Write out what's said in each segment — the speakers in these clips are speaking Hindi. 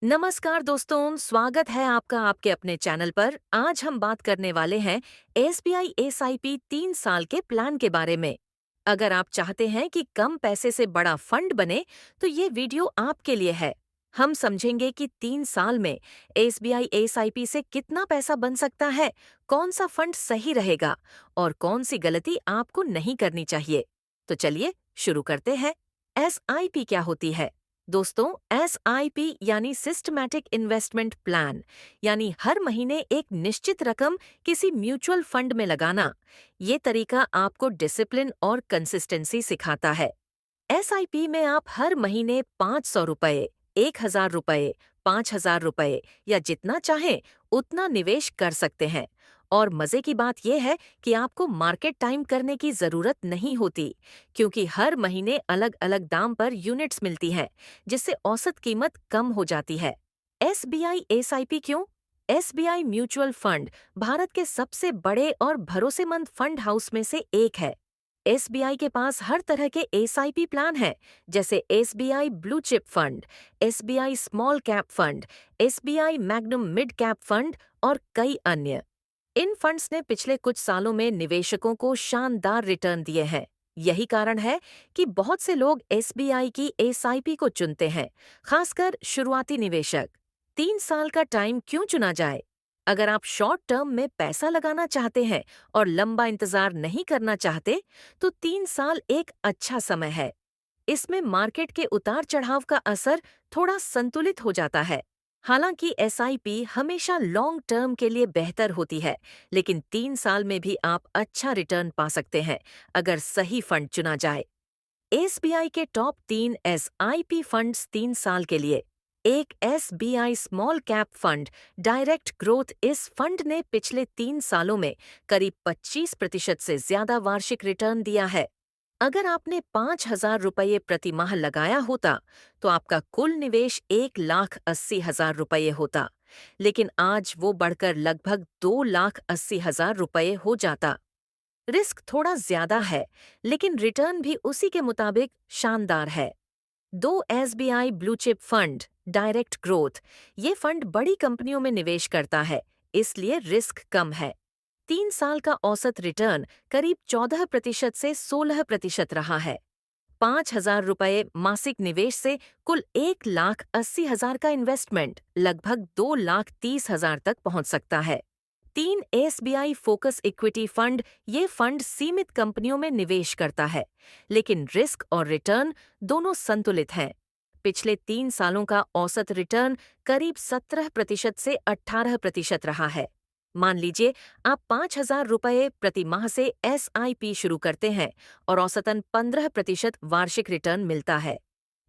नमस्कार दोस्तों, स्वागत है आपका आपके अपने चैनल पर। आज हम बात करने वाले हैं एसबीआई एसआईपी 3 साल के प्लान के बारे में। अगर आप चाहते हैं कि कम पैसे से बड़ा फंड बने, तो ये वीडियो आपके लिए है। हम समझेंगे कि 3 साल में एसबीआई एसआईपी से कितना पैसा बन सकता है, कौन सा फंड सही रहेगा और कौन सी गलती आपको नहीं करनी चाहिए। तो चलिए शुरू करते हैं। एसआईपी क्या होती है? दोस्तों, एसआईपी यानी सिस्टमैटिक इन्वेस्टमेंट प्लान, यानी हर महीने एक निश्चित रकम किसी म्यूचुअल फंड में लगाना। ये तरीका आपको डिसिप्लिन और कंसिस्टेंसी सिखाता है। एसआईपी में आप हर महीने 500 रुपये, 1000 रुपये, 5000 रुपये या जितना चाहें उतना निवेश कर सकते हैं। और मजे की बात यह है कि आपको मार्केट टाइम करने की जरूरत नहीं होती, क्योंकि हर महीने अलग अलग दाम पर यूनिट्स मिलती हैं, जिससे औसत कीमत कम हो जाती है। एसबीआई एसआईपी क्यों? एसबीआई म्यूचुअल फंड भारत के सबसे बड़े और भरोसेमंद फंड हाउस में से एक है। एसबीआई के पास हर तरह के एसआईपी प्लान हैं, जैसे SBI blue chip fund, SBI small cap fund, SBI magnum mid cap fund और कई अन्य। इन फंड्स ने पिछले कुछ सालों में निवेशकों को शानदार रिटर्न दिए हैं। यही कारण है कि बहुत से लोग एसबीआई की एसआईपी को चुनते हैं, खासकर शुरुआती निवेशक। 3 साल का टाइम क्यों चुना जाए? अगर आप शॉर्ट टर्म में पैसा लगाना चाहते हैं और लंबा इंतजार नहीं करना चाहते, तो 3 साल एक अच्छा समय है। इसमें मार्केट के उतार चढ़ाव का असर थोड़ा संतुलित हो जाता है। हालांकि एसआईपी हमेशा लॉन्ग टर्म के लिए बेहतर होती है, लेकिन 3 साल में भी आप अच्छा रिटर्न पा सकते हैं अगर सही फंड चुना जाए। एसबीआई के टॉप 3 एसआईपी फंड्स 3 साल के लिए। एक SBI small cap fund direct growth. इस फंड ने पिछले 3 सालों में करीब 25% से ज्यादा वार्षिक रिटर्न दिया है। अगर आपने 5000 रुपये प्रति माह लगाया होता, तो आपका कुल निवेश 1,80,000 रुपये होता, लेकिन आज वो बढ़कर लगभग 2,80,000 रुपये हो जाता। रिस्क थोड़ा ज्यादा है, लेकिन रिटर्न भी उसी के मुताबिक शानदार है। दो SBI blue chip fund direct growth. ये फंड बड़ी कंपनियों में निवेश करता है, इसलिए रिस्क कम है। 3 साल का औसत रिटर्न करीब 14% से 16% रहा है। 5,000 रुपये मासिक निवेश से कुल 1,80,000 का इन्वेस्टमेंट लगभग 2,30,000 तक पहुंच सकता है। 3 एसबीआई फोकस इक्विटी फंड। ये फंड सीमित कंपनियों में निवेश करता है, लेकिन रिस्क और रिटर्न दोनों संतुलित हैं। पिछले 3 सालों का औसत रिटर्न करीब 17% से 18% रहा है। मान लीजिए आप 5,000 रुपये प्रति माह से एसआईपी शुरू करते हैं और औसतन 15% वार्षिक रिटर्न मिलता है।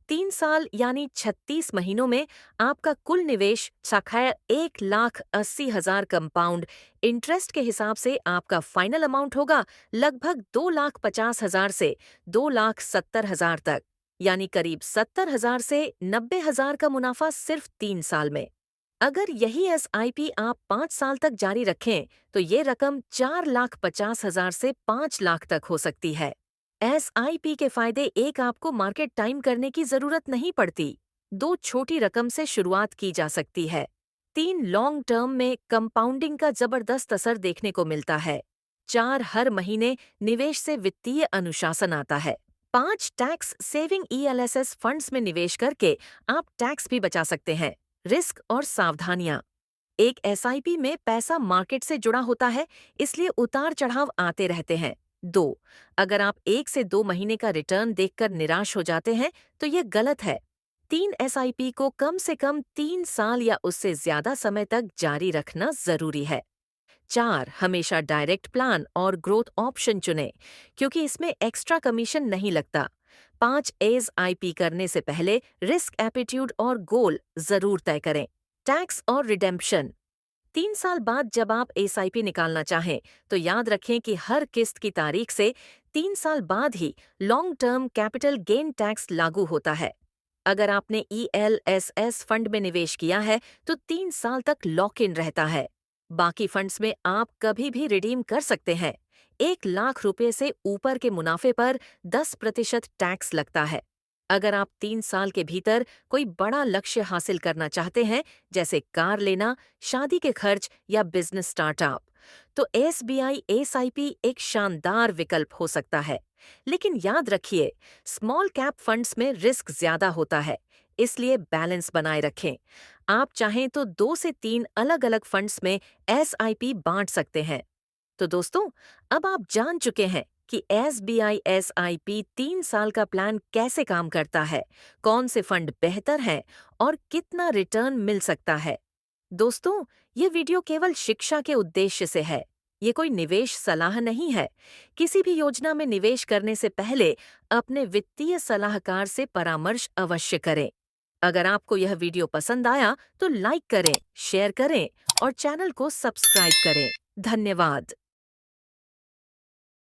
3 साल यानी 36 महीनों में आपका कुल निवेश साखैर 1,80,000 कंपाउंड इंटरेस्ट के हिसाब से आपका फाइनल अमाउंट होगा लगभग 2,50,000 से 2,70,000 तक, यानी करीब 70,000 से 90,000 का मुनाफा सिर्फ 3 साल में। अगर यही एसआईपी आप 5 साल तक जारी रखें, तो ये रकम 4,50,000 से 5 लाख तक हो सकती है। एसआईपी के फायदे: एक, आपको मार्केट टाइम करने की जरूरत नहीं पड़ती। 2, छोटी रकम से शुरुआत की जा सकती है। 3, लॉन्ग टर्म में कंपाउंडिंग का जबरदस्त असर देखने को मिलता है। 4, हर महीने निवेश से वित्तीय अनुशासन आता है। 5, टैक्स सेविंग ईएलएसएस फंड्स में निवेश करके आप टैक्स भी बचा सकते हैं। रिस्क और सावधानियां: एक एसआईपी में पैसा मार्केट से जुड़ा होता है, इसलिए उतार चढ़ाव आते रहते हैं। 2, अगर आप 1 से 2 महीने का रिटर्न देखकर निराश हो जाते हैं, तो ये गलत है। 3, एसआईपी को कम से कम 3 साल या उससे ज्यादा समय तक जारी रखना जरूरी है। 4, हमेशा डायरेक्ट प्लान और ग्रोथ ऑप्शन चुनें, क्योंकि इसमें एक्स्ट्रा कमीशन नहीं लगता। 5, एसआईपी करने से पहले रिस्क एपिट्यूड और गोल जरूर तय करें। टैक्स और रिडेम्पशन: 3 साल बाद जब आप एसआईपी निकालना चाहें, तो याद रखें कि हर किस्त की तारीख से 3 साल बाद ही long term capital gain tax लागू होता है। अगर आपने ईएलएसएस फंड में निवेश किया है, तो 3 साल तक लॉक इन रहता है। बाकी फंड्स में आप कभी भी रिडीम कर सकते हैं। 1 लाख रुपए से ऊपर के मुनाफे पर 10% टैक्स लगता है। अगर आप 3 साल के भीतर कोई बड़ा लक्ष्य हासिल करना चाहते हैं, जैसे कार लेना, शादी के खर्च या बिजनेस स्टार्टअप, तो एसबीआई एसआईपी एक शानदार विकल्प हो सकता है। लेकिन याद रखिए, स्मॉल कैप फंड्स में रिस्क ज्यादा होता है, इसलिए बैलेंस बनाए रखें। आप चाहें तो 2 से 3 अलग-अलग फंड्स में एसआईपी बांट सकते हैं। तो दोस्तों, अब आप जान चुके हैं कि एसबीआई एसआईपी 3 साल का प्लान कैसे काम करता है, कौन से फंड बेहतर हैं और कितना रिटर्न मिल सकता है। दोस्तों, ये वीडियो केवल शिक्षा के उद्देश्य से है। ये कोई निवेश सलाह नहीं है। किसी भी योजना में निवेश करने से पहले अपने वित्तीय सलाहकार से परामर्श अवश्य करें। अगर आपको यह वीडियो पसंद आया तो लाइक करें, शेयर करें और चैनल को सब्सक्राइब करें। धन्यवाद।